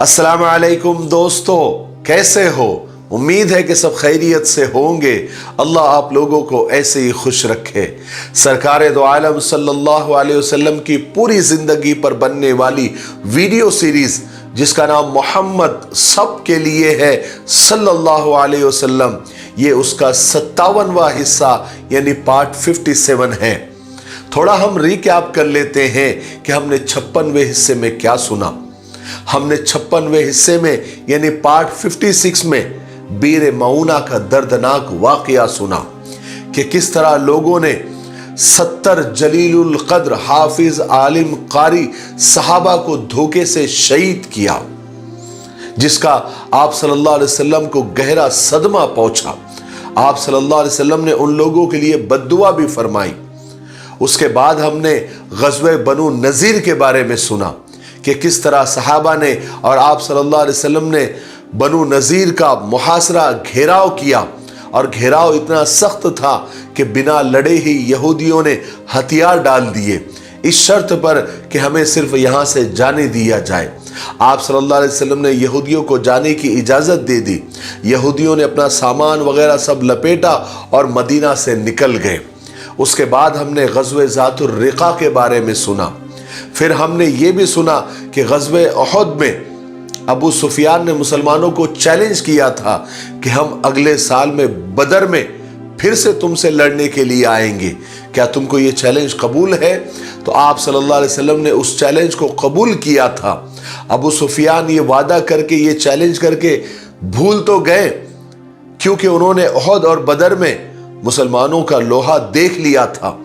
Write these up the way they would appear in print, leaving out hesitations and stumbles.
अस्सलाम वालेकुम दोस्तों, कैसे हो? उम्मीद है कि सब खैरियत से होंगे। अल्लाह आप लोगों को ऐसे ही खुश रखे। सरकार दो आलम सल्लल्लाहु अलैहि वसल्लम की पूरी जिंदगी पर बनने वाली वीडियो सीरीज जिसका नाम मोहम्मद सब के लिए है सल्लल्लाहु अलैहि वसल्लम, ये उसका 57वां हिस्सा यानी पार्ट 57 है। थोड़ा हम रिकैप कर लेते हैं कि हमने 56वें हिस्से में क्या सुना। हमने 56वें हिस्से में यानी पार्ट 56 में बीर मऊना का दर्दनाक वाकया सुना कि किस तरह लोगों ने 70 जलीलुल कद्र हाफिज आलिम कारी सहाबा को धोखे से शहीद किया, जिसका आप सल्लल्लाहु अलैहि वसल्लम को गहरा सदमा पहुंचा। आप सल्लल्लाहु अलैहि वसल्लम ने उन लोगों के लिए बद्दुआ भी फरमाई। उसके बाद हमने गज़वे बनु नज़ीर के बारे में सुना कि किस तरह सहाबा ने और आप सल्लल्लाहु अलैहि वसल्लम ने बनु नज़ीर का मुहासरा घेराव किया, और घेराव इतना सख्त था कि बिना लड़े ही यहूदियों ने हथियार डाल दिए इस शर्त पर कि हमें सिर्फ यहाँ से जाने दिया जाए। आप सल्लल्लाहु अलैहि वसल्लम ने यहूदियों को जाने की इजाज़त दे दी। यहूदियों ने अपना सामान वगैरह सब लपेटा और मदीना से निकल गए। उसके बाद हमने ग़ज़वे ज़ातुर रिक़ा के बारे में सुना। फिर हमने ये भी सुना कि ग़ज़वे उहद में अबू सुफियान ने मुसलमानों को चैलेंज किया था कि हम अगले साल में बदर में फिर से तुमसे लड़ने के लिए आएंगे, क्या तुमको ये चैलेंज कबूल है? तो आप सल्लल्लाहु अलैहि वसल्लम ने उस चैलेंज को कबूल किया था। अबू सुफियान ये वादा करके ये चैलेंज करके भूल तो गए, क्योंकि उन्होंने उहद और बदर में मुसलमानों का लोहा देख लिया था,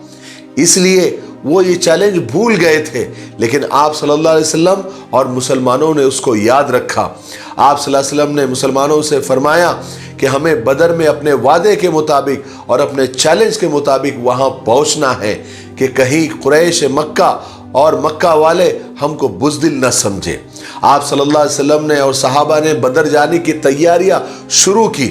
इसलिए वो ये चैलेंज भूल गए थे। लेकिन आप सल्लल्लाहु अलैहि वसल्लम और मुसलमानों ने उसको याद रखा। आप सल्लल्लाहु अलैहि वसल्लम ने मुसलमानों से फरमाया कि हमें बदर में अपने वादे के मुताबिक और अपने चैलेंज के मुताबिक वहाँ पहुँचना है कि कहीं कुरैश मक्का और मक्का वाले हमको बुज़दिल न समझे। आप सल्लल्लाहु अलैहि वसल्लम ने और सहाबा ने बदर जाने की तैयारियाँ शुरू की।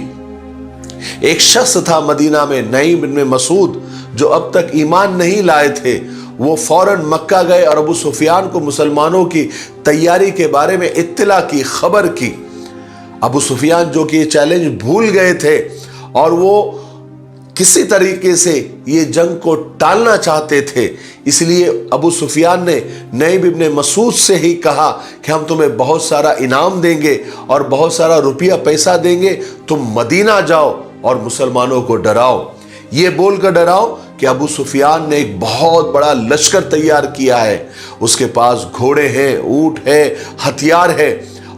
एक शख्स था मदीना में, नईम बिन मसूद, जो अब तक ईमान नहीं लाए थे। वो फौरन मक्का गए और अबू सुफियान को मुसलमानों की तैयारी के बारे में इत्तला की, खबर की। अबू सुफियान जो कि ये चैलेंज भूल गए थे और वो किसी तरीके से ये जंग को टालना चाहते थे, इसलिए अबू सुफियान ने नईम बिन मसूद से ही कहा कि हम तुम्हें बहुत सारा इनाम देंगे और बहुत सारा रुपया पैसा देंगे, तुम मदीना जाओ और मुसलमानों को डराओ। ये बोलकर डराओ कि अबू सुफियान ने एक बहुत बड़ा लश्कर तैयार किया है, उसके पास घोड़े हैं, ऊंट है, हथियार है,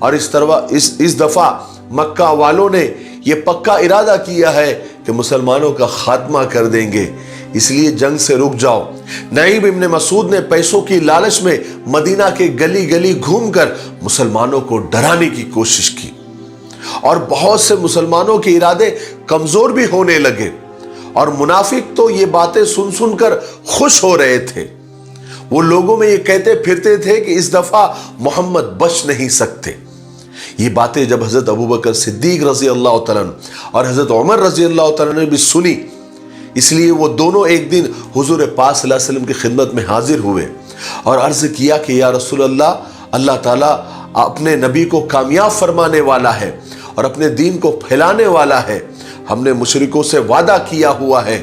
और इस दफा मक्का वालों ने ये पक्का इरादा किया है कि मुसलमानों का खात्मा कर देंगे, इसलिए जंग से रुक जाओ। नईम इब्न मसूद ने पैसों की लालच में मदीना के गली गली घूमकर मुसलमानों को डराने की कोशिश की, और बहुत से मुसलमानों के इरादे कमजोर भी होने लगे, और मुनाफिक तो ये बातें सुन सुनकर खुश हो रहे थे। वो लोगों में ये कहते फिरते थे कि इस दफा मोहम्मद बच नहीं सकते। ये बातें जब हजरत अबू बकर सिद्दीक रजी अल्लाह तआला और हजरत उमर रजी अल्लाह तआला ने भी सुनी, इसलिए वो दोनों एक दिन हुजूर पाक सल्लल्लाहु अलैहि वसल्लम की खिदमत में हाजिर हुए और अर्ज किया कि या रसूल अल्लाह, अल्लाह ताला अपने नबी को कामयाब फरमाने वाला है और अपने दीन को फैलाने वाला है। हमने मुशरिकों से वादा किया हुआ है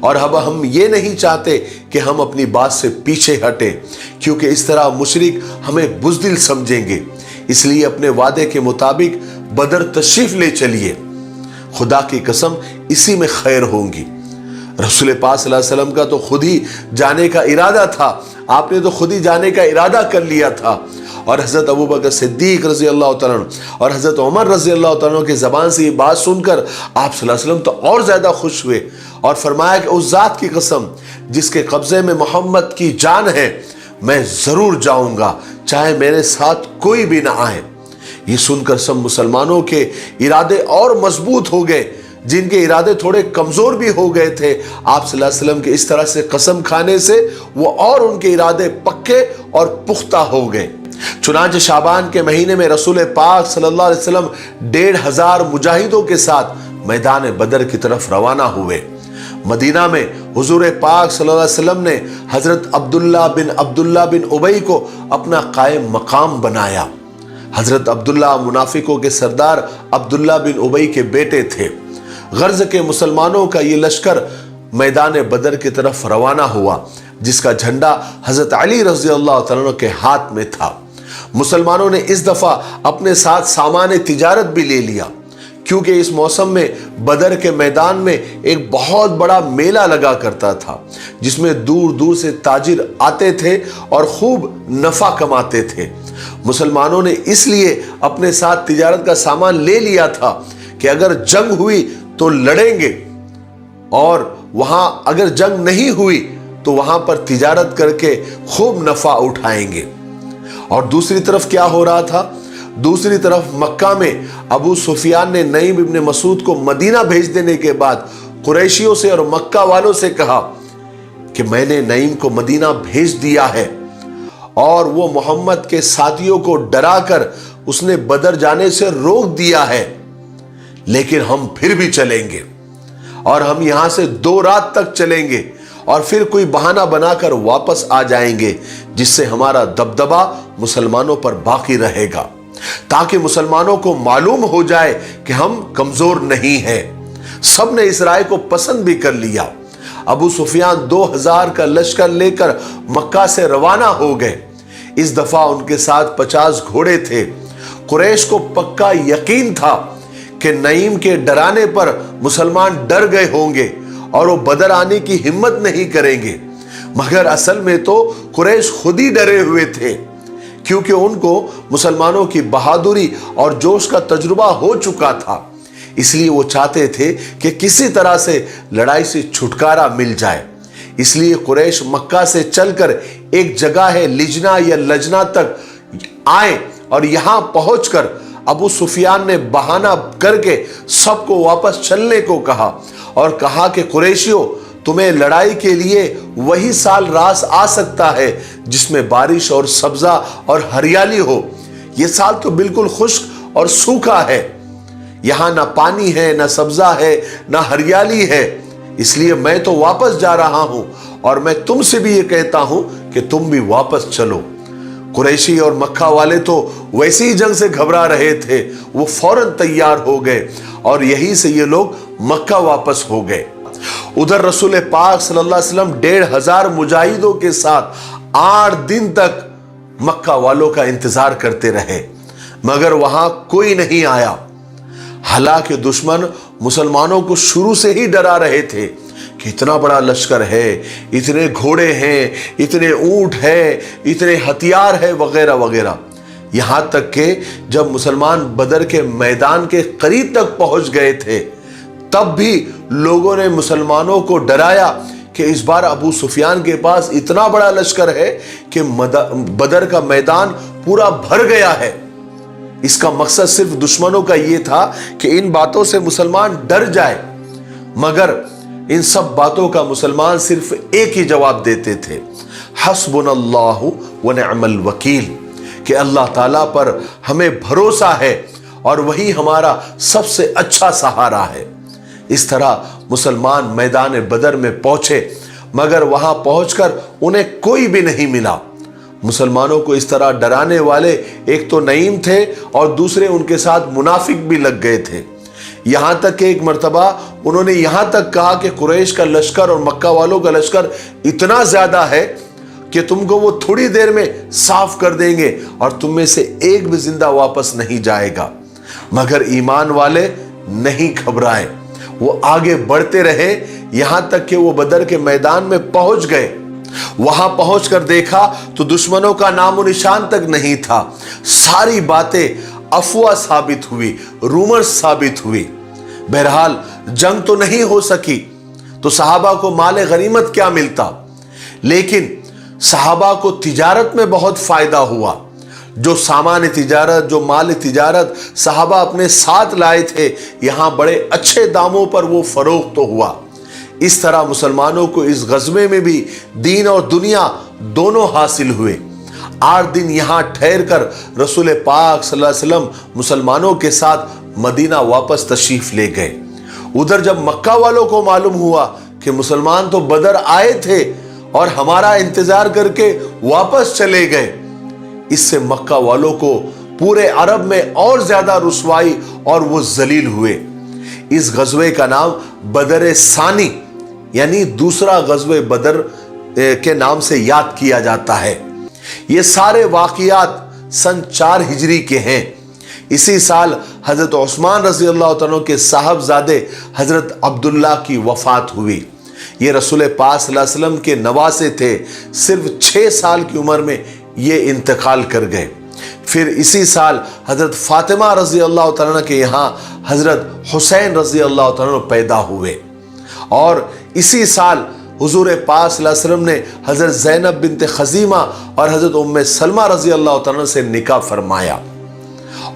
और अब हम ये नहीं चाहते कि हम अपनी बात से पीछे हटे, क्योंकि इस तरह मुशरिक हमें बुज़दिल समझेंगे, इसलिए अपने वादे के मुताबिक बदर तशरीफ ले चलिए, खुदा की कसम इसी में खैर होंगी। रसूल पाक सल्लल्लाहु अलैहि वसल्लम का तो खुद ही जाने का इरादा था, आपने तो खुद ही जाने का इरादा कर लिया था, और हज़रत अबू बकर सिद्दीक रज़ी अल्लाह तआला और हज़रत उमर रज़ी अल्लाह तआला की ज़बान से ये बात सुनकर आप सल्लल्लाहु अलैहि वसल्लम तो और ज़्यादा खुश हुए और फरमाया कि उस ज़ात की कसम जिसके कब्ज़े में मोहम्मद की जान है, मैं ज़रूर जाऊँगा, चाहे मेरे साथ कोई भी ना आए। ये सुनकर सब मुसलमानों के इरादे और मजबूत हो गए, जिनके इरादे थोड़े कमज़ोर भी हो गए थे। आप सल्लल्लाहु अलैहि वसल्लम के इस तरह से कसम खाने से वो और उनके इरादे पक्के और पुख्ता हो गए। चुनांचे शाबान के महीने में रसूल पाक सल्लल्लाहु अलैहि वसल्लम 1500 मुजाहिदों के साथ मैदान बदर की तरफ रवाना हुए। मदीना में हुजूर पाक सल्लल्लाहु अलैहि वसल्लम ने हजरत अब्दुल्ला बिन उबई को अपना कायम मकाम बनाया। हजरत अब्दुल्ला मुनाफिकों के सरदार अब्दुल्ला बिन उबई के बेटे थे। गर्ज के मुसलमानों का ये लश्कर मैदान बदर की तरफ रवाना हुआ, जिसका झंडा हजरत अली रज़ी अल्लाह तआला अन्हु के हाथ में था। मुसलमानों ने इस दफा अपने साथ सामान तिजारत भी ले लिया, क्योंकि इस मौसम में बदर के मैदान में एक बहुत बड़ा मेला लगा करता था, जिसमें दूर दूर से ताजिर आते थे और खूब नफा कमाते थे। मुसलमानों ने इसलिए अपने साथ तिजारत का सामान ले लिया था कि अगर जंग हुई तो लड़ेंगे, और वहां अगर जंग नहीं हुई तो वहां पर तिजारत करके खूब नफा उठाएंगे। और दूसरी तरफ क्या हो रहा था? दूसरी तरफ मक्का में अबू सुफियान ने नईम इब्न मसूद को मदीना भेज देने के बाद कुरैशियों से और मक्का वालों से कहा कि मैंने नईम को मदीना भेज दिया है और वो मोहम्मद के साथियों को डराकर उसने बदर जाने से रोक दिया है, लेकिन हम फिर भी चलेंगे और हम यहां से 2 रात तक चलेंगे और फिर कोई बहाना बनाकर वापस आ जाएंगे, जिससे हमारा दबदबा मुसलमानों पर बाकी रहेगा, ताकि मुसलमानों को मालूम हो जाए कि हम कमजोर नहीं हैं। सब ने इस राय को पसंद भी कर लिया। अबू सुफियान 2000 का लश्कर लेकर मक्का से रवाना हो गए। इस दफा उनके साथ 50 घोड़े थे। कुरैश को पक्का यकीन था कि नईम के डराने पर मुसलमान डर गए होंगे और वो बदर आने की हिम्मत नहीं करेंगे, मगर असल में तो कुरैश खुद ही डरे हुए थे, क्योंकि उनको मुसलमानों की बहादुरी और जोश का तजुर्बा हो चुका था। इसलिए वो चाहते थे कि किसी तरह से लड़ाई से छुटकारा मिल जाए। इसलिए कुरैश मक्का से चलकर एक जगह है लिजना या लजना तक आए और यहां पहुंचकर अबू सुफियान ने बहाना करके सबको वापस चलने को कहा और कहा कि कुरैशियों, तुम्हें लड़ाई के लिए वही साल रास आ सकता है जिसमें बारिश और सब्जा और हरियाली हो। यह साल तो बिल्कुल खुश्क और सूखा है, यहां ना पानी है, ना सब्जा है, ना हरियाली है। इसलिए मैं तो वापस जा रहा हूं और मैं तुमसे भी ये कहता हूं कि तुम भी वापस चलो। कुरैशी और मक्का वाले तो वैसे ही जंग से घबरा रहे थे, वो फौरन तैयार हो गए और यहीं से ये लोग मक्का वापस हो गए। उधर रसूल पाक सल्लल्लाहु अलैहि वसल्लम 1500 मुजाहिदों के साथ 8 दिन तक मक्का वालों का इंतजार करते रहे, मगर वहां कोई नहीं आया। हालांकि दुश्मन मुसलमानों को शुरू से ही डरा रहे थे कि इतना बड़ा लश्कर है, इतने घोड़े हैं, इतने ऊंट हैं, इतने हथियार है, वगैरह वगैरह। यहां तक कि जब मुसलमान बदर के मैदान के करीब तक पहुंच गए थे, तब भी लोगों ने मुसलमानों को डराया कि इस बार अबू सुफियान के पास इतना बड़ा लश्कर है कि बदर का मैदान पूरा भर गया है। इसका मकसद सिर्फ दुश्मनों का यह था कि इन बातों से मुसलमान डर जाए, मगर इन सब बातों का मुसलमान सिर्फ एक ही जवाब देते थे, हस्बुनल्लाहु व निअमल वकील, कि अल्लाह ताला पर हमें भरोसा है और वही हमारा सबसे अच्छा सहारा है। इस तरह मुसलमान मैदान बदर में पहुंचे, मगर वहां पहुंचकर उन्हें कोई भी नहीं मिला। मुसलमानों को इस तरह डराने वाले एक तो नईम थे और दूसरे उनके साथ मुनाफिक भी लग गए थे। यहां तक कि एक मर्तबा उन्होंने यहां तक कहा कि कुरैश का लश्कर और मक्का वालों का लश्कर इतना ज्यादा है कि तुमको वो थोड़ी देर में साफ कर देंगे और तुम में से एक भी जिंदा वापस नहीं जाएगा। मगर ईमान वाले नहीं घबराए, वो आगे बढ़ते रहे, यहां तक कि वो बदर के मैदान में पहुंच गए। वहां पहुंचकर देखा तो दुश्मनों का नामो निशान तक नहीं था। सारी बातें अफवाह साबित हुई, रूमर्स साबित हुई। बहरहाल जंग तो नहीं हो सकी, तो सहाबा को माले गनीमत क्या मिलता, लेकिन सहाबा को तिजारत में बहुत फायदा हुआ। जो सामान तिजारत, जो माल तिजारत सहाबा अपने साथ लाए थे, यहां बड़े अच्छे दामों पर वो फरोख्त तो हुआ। इस तरह मुसलमानों को इस गज़वे में भी दीन और दुनिया दोनों हासिल हुए। 8 दिन यहां ठहर कर रसूल पाक सल्लल्लाहु अलैहि वसल्लम मुसलमानों के साथ मदीना वापस तशरीफ ले गए। उधर जब मक्का वालों को मालूम हुआ कि मुसलमान तो बदर आए थे और हमारा इंतजार करके वापस चले गए, इससे मक्का वालों को पूरे अरब में और ज्यादा रुसवाई और वो जलील हुए। इस गजवे का नाम बदर सानी यानी दूसरा गजवे बदर के नाम से याद किया जाता है। ये सारे वाक़ियात सन 4 हिजरी के हैं। इसी साल हजरत उस्मान रज़ी अल्लाह तआला के साहबजादे हजरत अब्दुल्ला की वफात हुई। ये रसूल पाक सल्लल्लाहु अलैहि वसल्लम के नवासे थे। सिर्फ 6 साल की उम्र में ये इंतकाल कर गए। फिर इसी साल हजरत फातिमा रज़ी अल्लाह तआला के यहाँ हजरत हुसैन रज़ी अल्लाह तआला पैदा हुए और इसी साल हुजूर पाक सल्लल्लाहु अलैहि वसल्लम ने हजरत ज़ैनब बिन्त खज़ीमा और हजरत उम्मे सलमा रज़ी अल्लाह तआला से निकाह फरमाया।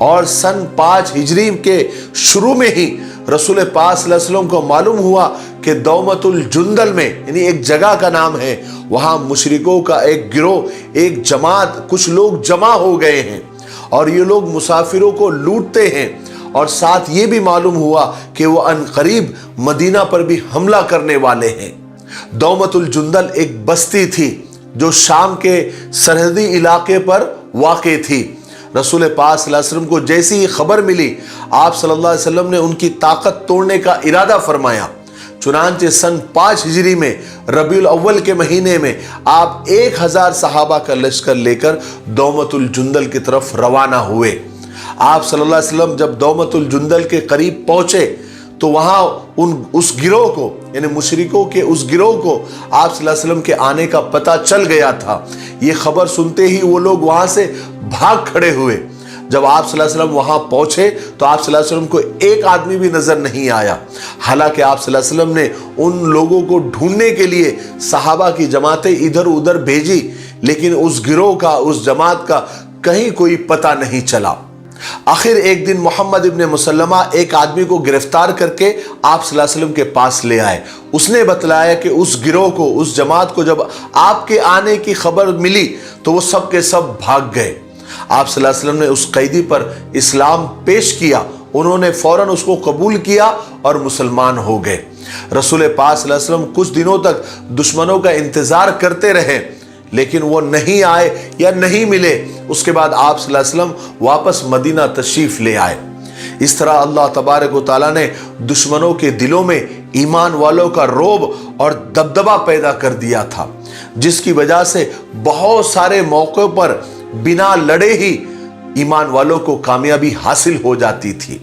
और सन 5 हिजरी के शुरू में ही रसूल पाक सल्लल्लाहु अलैहि वसल्लम को मालूम हुआ कि दौमतुल जुंदल में यानी एक जगह का नाम है, वहां मुशरिकों का एक गिरोह, एक जमात, कुछ लोग जमा हो गए हैं और ये लोग मुसाफिरों को लूटते हैं। और साथ ये भी मालूम हुआ कि वो अनकरीब मदीना पर भी हमला करने वाले हैं। दौमतुल जुंदल एक बस्ती थी जो शाम के सरहदी इलाके पर वाक़े थी। रसूल पाक सल्लल्लाहु अलैहि वसल्लम को जैसी ही खबर मिली, आप सल्लल्लाहु अलैहि वसल्लम ने उनकी ताकत तोड़ने का इरादा फरमाया। चुनांचे सन 5 हिजरी में रबीउल अव्वल के महीने में आप 1000 सहाबा का लश्कर लेकर दौमतुल जुंदल की तरफ रवाना हुए। आप सल्लल्लाहु अलैहि वसल्लम जब दौमतुल जुंदल के करीब पहुंचे तो वहां उस गिरोह को यानी मुशरिकों के उस गिरोह को आप सल्लल्लाहु अलैहि वसल्लम के आने का पता चल गया था। ये खबर सुनते ही वो लोग वहां से भाग खड़े हुए। जब आप सल्लल्लाहु अलैहि वसल्लम वहां पहुंचे तो आप सल्लल्लाहु अलैहि वसल्लम को एक आदमी भी नजर नहीं आया। हालांकि आप सल्लल्लाहु अलैहि वसल्लम ने उन लोगों को ढूंढने के लिए सहाबा की जमातें इधर उधर भेजी, लेकिन उस गिरोह का, उस जमात का कहीं कोई पता नहीं चला। आखिर एक दिन मोहम्मद इब्ने मुसल्लमा एक आदमी को गिरफ्तार करके आप सल्लल्लाहु अलैहि वसल्लम के पास ले आए। उसने बतलाया कि उस गिरोह को, उस जमात को जब आपके आने की खबर मिली तो वो सब के सब भाग गए। आप सल्लल्लाहु अलैहि वसल्लम ने उस कैदी पर इस्लाम पेश किया। उन्होंने फौरन उसको कबूल किया और मुसलमान हो गए। रसूल पाक सल्लल्लाहु अलैहि वसल्लम कुछ दिनों तक दुश्मनों का इंतजार करते रहे, लेकिन वो नहीं आए या नहीं मिले। उसके बाद आप सल्लल्लाहु अलैहि वसल्लम वापस मदीना तशरीफ ले आए। इस तरह अल्लाह तबारक व तआला ने दुश्मनों के दिलों में ईमान वालों का रोब और दबदबा पैदा कर दिया था, जिसकी वजह से बहुत सारे मौक़ों पर बिना लड़े ही ईमान वालों को कामयाबी हासिल हो जाती थी।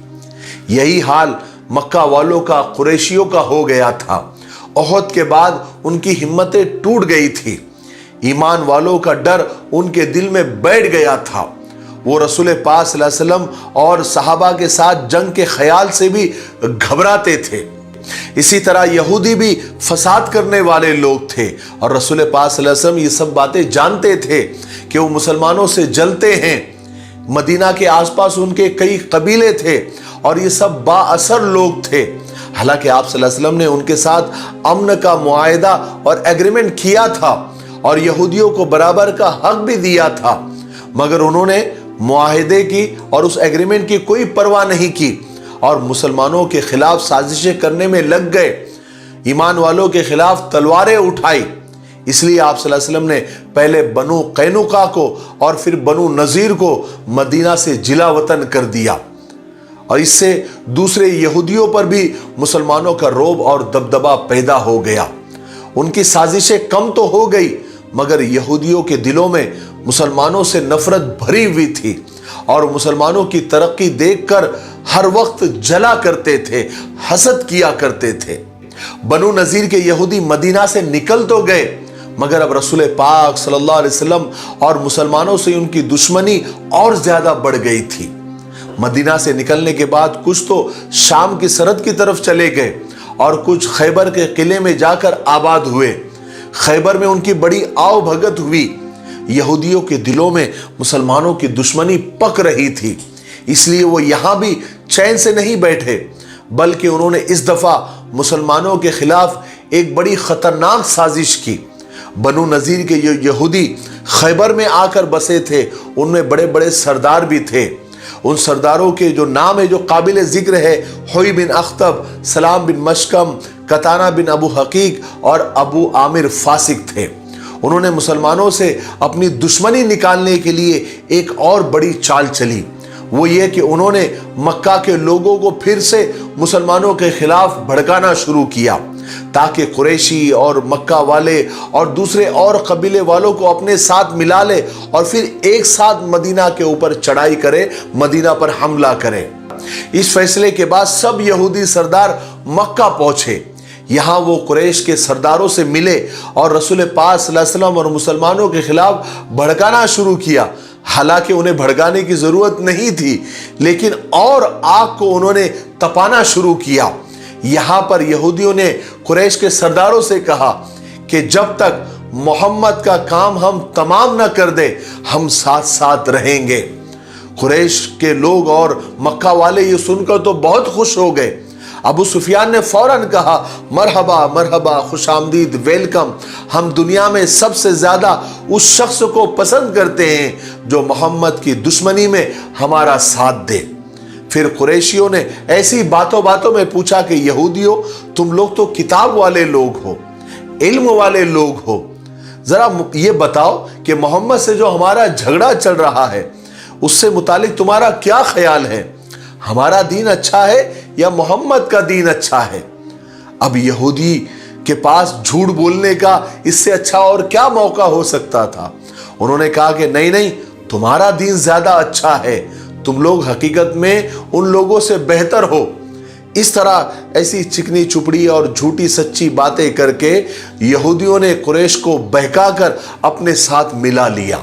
यही हाल मक्का वालों का, कुरैशियों का हो गया था। ओहद के बाद उनकी हिम्मतें टूट गई थी। ईमान वालों का डर उनके दिल में बैठ गया था। वो रसूल पाक सल्लल्लाहु अलैहि वसल्लम और सहाबा के साथ जंग के ख्याल से भी घबराते थे। इसी तरह यहूदी भी फसाद करने वाले लोग थे और रसूल पाक सल्लल्लाहु अलैहि वसल्लम ये सब बातें जानते थे कि वो मुसलमानों से जलते हैं। मदीना के आसपास उनके कई कबीले थे और ये सब बाअसर लोग थे। हालांकि आप सल्लल्लाहु अलैहि वसल्लम ने उनके साथ अमन का मुआहिदा और एग्रीमेंट किया था और यहूदियों को बराबर का हक भी दिया था, मगर उन्होंने मुआहिदे की और उस एग्रीमेंट की कोई परवाह नहीं की और मुसलमानों के खिलाफ साजिशें करने में लग गए। ईमान वालों के खिलाफ तलवारें उठाई। इसलिए आप सल्लल्लाहु अलैहि वसल्लम ने पहले बनु कैनुका को और फिर बनु नज़ीर को मदीना से जिला वतन कर दिया और इससे दूसरे यहूदियों पर भी मुसलमानों का रोब और दबदबा पैदा हो गया। उनकी साजिशें कम तो हो गई, मगर यहूदियों के दिलों में मुसलमानों से नफरत भरी हुई थी और मुसलमानों की तरक्की देखकर हर वक्त जला करते थे, हसद किया करते थे। बनु नज़ीर के यहूदी मदीना से निकल तो गए, मगर अब रसूल पाक सल्लल्लाहु अलैहि वसल्लम और मुसलमानों से उनकी दुश्मनी और ज्यादा बढ़ गई थी। मदीना से निकलने के बाद कुछ तो शाम की सरहद की तरफ चले गए और कुछ खैबर के किले में जाकर आबाद हुए। खैबर में उनकी बड़ी आओ भगत हुई। यहूदियों के दिलों में मुसलमानों की दुश्मनी पक रही थी, इसलिए वो यहां भी चैन से नहीं बैठे, बल्कि उन्होंने इस दफा मुसलमानों के खिलाफ एक बड़ी खतरनाक साजिश की। बनु नज़ीर के जो यहूदी खैबर में आकर बसे थे, उनमें बड़े बड़े सरदार भी थे। उन सरदारों के जो नाम है जो काबिल जिक्र है, हुई बिन अख्तब, सलाम बिन मशकम, कताना बिन अबू हकीक और अबू आमिर फासिक थे। انہوں نے مسلمانوں سے اپنی دشمنی نکالنے کے لیے ایک اور بڑی چال چلی، وہ یہ کہ انہوں نے مکہ کے لوگوں کو پھر سے مسلمانوں کے خلاف بھڑکانا شروع کیا تاکہ قریشی اور مکہ والے اور دوسرے اور قبیلے والوں کو اپنے ساتھ ملا لے اور پھر ایک ساتھ مدینہ کے اوپر چڑھائی کرے، مدینہ پر حملہ کرے۔ اس فیصلے کے بعد سب یہودی سردار مکہ پہنچے۔ یہاں وہ قریش کے سرداروں سے ملے اور رسول پاک صلی اللہ علیہ وسلم اور مسلمانوں کے خلاف بھڑکانا شروع کیا۔ حالانکہ انہیں بھڑکانے کی ضرورت نہیں تھی، لیکن اور آگ کو انہوں نے تپانا شروع کیا۔ یہاں پر یہودیوں نے قریش کے سرداروں سے کہا کہ جب تک محمد کا کام ہم تمام نہ کر دے ہم ساتھ ساتھ رہیں گے۔ قریش کے لوگ اور مکہ والے یہ سن کر تو بہت خوش ہو گئے۔ ابو سفیان نے فوراً کہا، مرحبا مرحبا، خوش آمدید، ویلکم، ہم دنیا میں سب سے زیادہ اس شخص کو پسند کرتے ہیں جو محمد کی دشمنی میں ہمارا ساتھ دے۔ پھر قریشیوں نے ایسی باتوں باتوں میں پوچھا کہ یہودیوں، تم لوگ تو کتاب والے لوگ ہو، علم والے لوگ ہو، ذرا یہ بتاؤ کہ محمد سے جو ہمارا جھگڑا چل رہا ہے اس سے متعلق تمہارا کیا خیال ہے؟ ہمارا دین اچھا ہے یا محمد کا دین اچھا ہے؟ اب یہودی کے پاس جھوٹ بولنے کا اس سے اچھا اور کیا موقع ہو سکتا تھا؟ انہوں نے کہا کہ نہیں نہیں، تمہارا دین زیادہ اچھا ہے، تم لوگ حقیقت میں ان لوگوں سے بہتر ہو۔ اس طرح ایسی چکنی چپڑی اور جھوٹی سچی باتیں کر کے یہودیوں نے قریش کو بہکا کر اپنے ساتھ ملا لیا۔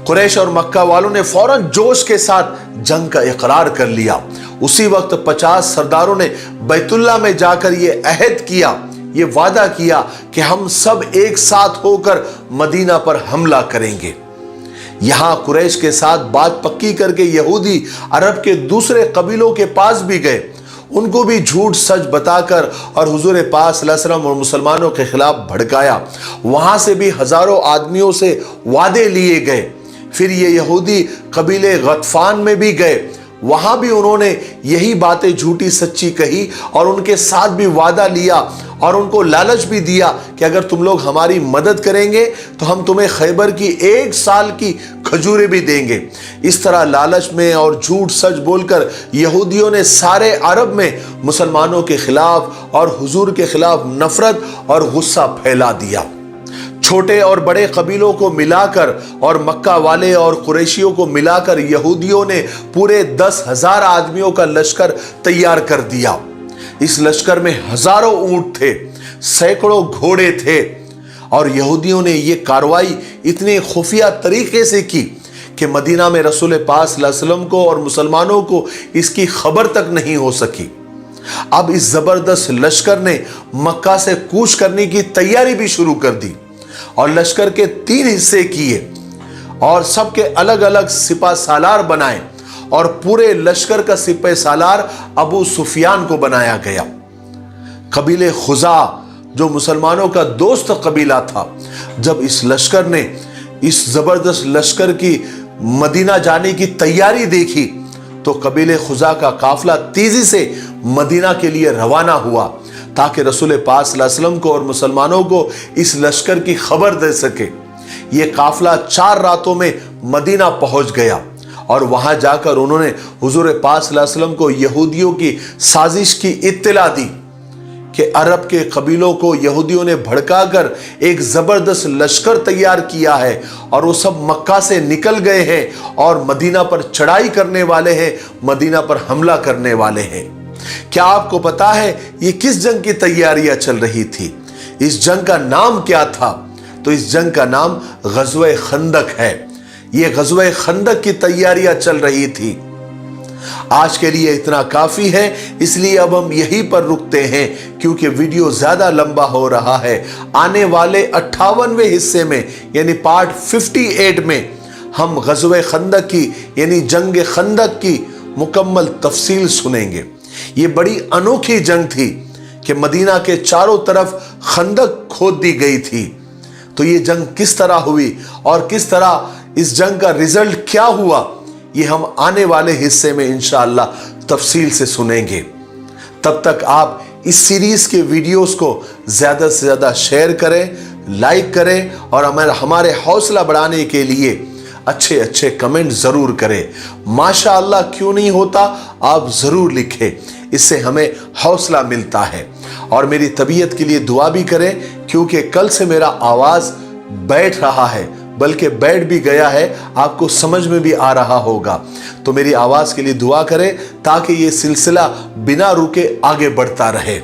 قریش اور مکہ والوں نے فوراً جوش کے ساتھ جنگ کا اقرار کر لیا۔ اسی وقت 50 سرداروں نے بیت اللہ میں جا کر یہ عہد کیا، یہ وعدہ کیا کہ ہم سب ایک ساتھ ہو کر مدینہ پر حملہ کریں گے۔ یہاں قریش کے ساتھ بات پکی کر کے یہودی عرب کے دوسرے قبیلوں کے پاس بھی گئے، ان کو بھی جھوٹ سچ بتا کر اور حضور پاک صلی اللہ علیہ وسلم اور مسلمانوں کے خلاف بھڑکایا۔ وہاں سے بھی ہزاروں آدمیوں سے وعدے لیے گئے۔ پھر یہ یہودی قبیلے غطفان میں بھی گئے، وہاں بھی انہوں نے یہی باتیں جھوٹی سچی کہی اور ان کے ساتھ بھی وعدہ لیا اور ان کو لالچ بھی دیا کہ اگر تم لوگ ہماری مدد کریں گے تو ہم تمہیں خیبر کی 1 سال کی کھجوریں بھی دیں گے۔ اس طرح لالچ میں اور جھوٹ سچ بول کر یہودیوں نے سارے عرب میں مسلمانوں کے خلاف اور حضور کے خلاف نفرت اور غصہ پھیلا دیا۔ چھوٹے اور بڑے قبیلوں کو ملا کر اور مکہ والے اور قریشیوں کو ملا کر یہودیوں نے پورے 10,000 آدمیوں کا لشکر تیار کر دیا۔ اس لشکر میں ہزاروں اونٹ تھے، سینکڑوں گھوڑے تھے، اور یہودیوں نے یہ کاروائی اتنے خفیہ طریقے سے کی کہ مدینہ میں رسول پاک صلی اللہ علیہ وسلم کو اور مسلمانوں کو اس کی خبر تک نہیں ہو سکی۔ اب اس زبردست لشکر نے مکہ سے کوچ کرنے کی تیاری بھی شروع کر دی اور لشکر کے 3 حصے کیے اور سب کے الگ الگ سپہ سالار بنائے، اور پورے لشکر کا سپہ سالار ابو سفیان کو بنایا گیا۔ قبیلے خزاع جو مسلمانوں کا دوست قبیلہ تھا، جب اس لشکر نے اس زبردست لشکر کی مدینہ جانے کی تیاری دیکھی تو قبیلے خزاع کا قافلہ تیزی سے مدینہ کے لیے روانہ ہوا تاکہ رسول پاک صلی اللہ علیہ وسلم کو اور مسلمانوں کو اس لشکر کی خبر دے سکے۔ یہ قافلہ 4 راتوں میں مدینہ پہنچ گیا اور وہاں جا کر انہوں نے حضور پاک صلی اللہ علیہ وسلم کو یہودیوں کی سازش کی اطلاع دی کہ عرب کے قبیلوں کو یہودیوں نے بھڑکا کر ایک زبردست لشکر تیار کیا ہے اور وہ سب مکہ سے نکل گئے ہیں اور مدینہ پر چڑھائی کرنے والے ہیں، مدینہ پر حملہ کرنے والے ہیں۔ کیا آپ کو پتا ہے یہ کس جنگ کی تیاریاں چل رہی تھی؟ اس جنگ کا نام کیا تھا؟ تو اس جنگ کا نام غزوہ خندق ہے۔ یہ غزوہ خندق کی تیاریاں چل رہی تھی۔ آج کے لیے اتنا کافی ہے، اس لیے اب ہم یہیں پر رکتے ہیں کیونکہ ویڈیو زیادہ لمبا ہو رہا ہے۔ آنے والے 58ویں حصے میں یعنی پارٹ 58 میں ہم غزوہ خندق کی یعنی جنگ خندق کی مکمل تفصیل سنیں گے۔ یہ بڑی انوکھی جنگ تھی کہ مدینہ کے چاروں طرف خندق کھود دی گئی تھی۔ تو یہ جنگ کس طرح ہوئی اور کس طرح اس جنگ کا رزلٹ کیا ہوا، یہ ہم آنے والے حصے میں انشاءاللہ تفصیل سے سنیں گے۔ تب تک آپ اس سیریز کے ویڈیوز کو زیادہ سے زیادہ شیئر کریں، लाइक करें और हमारे हौसला बढ़ाने के लिए अच्छे अच्छे कमेंट जरूर करें। माशाअल्लाह क्यों नहीं होता, आप जरूर लिखें, इससे हमें हौसला मिलता है। और मेरी तबीयत के लिए दुआ भी करें, क्योंकि कल से मेरा आवाज बैठ रहा है, बल्कि बैठ भी गया है, आपको समझ में भी आ रहा होगा। तो मेरी आवाज के लिए दुआ करें ताकि ये सिलसिला बिना रुके आगे बढ़ता रहे।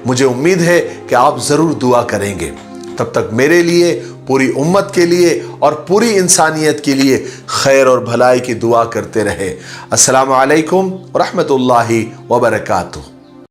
मुझे उम्मीद है कि आप जरूर दुआ करेंगे। तब तक मेरे लिए, पूरी उम्मत के लिए और पूरी इंसानियत के लिए खैर और भलाई की दुआ करते रहे। अस्सलामु अलैकुम व रहमतुल्लाहि व बरकातुहू।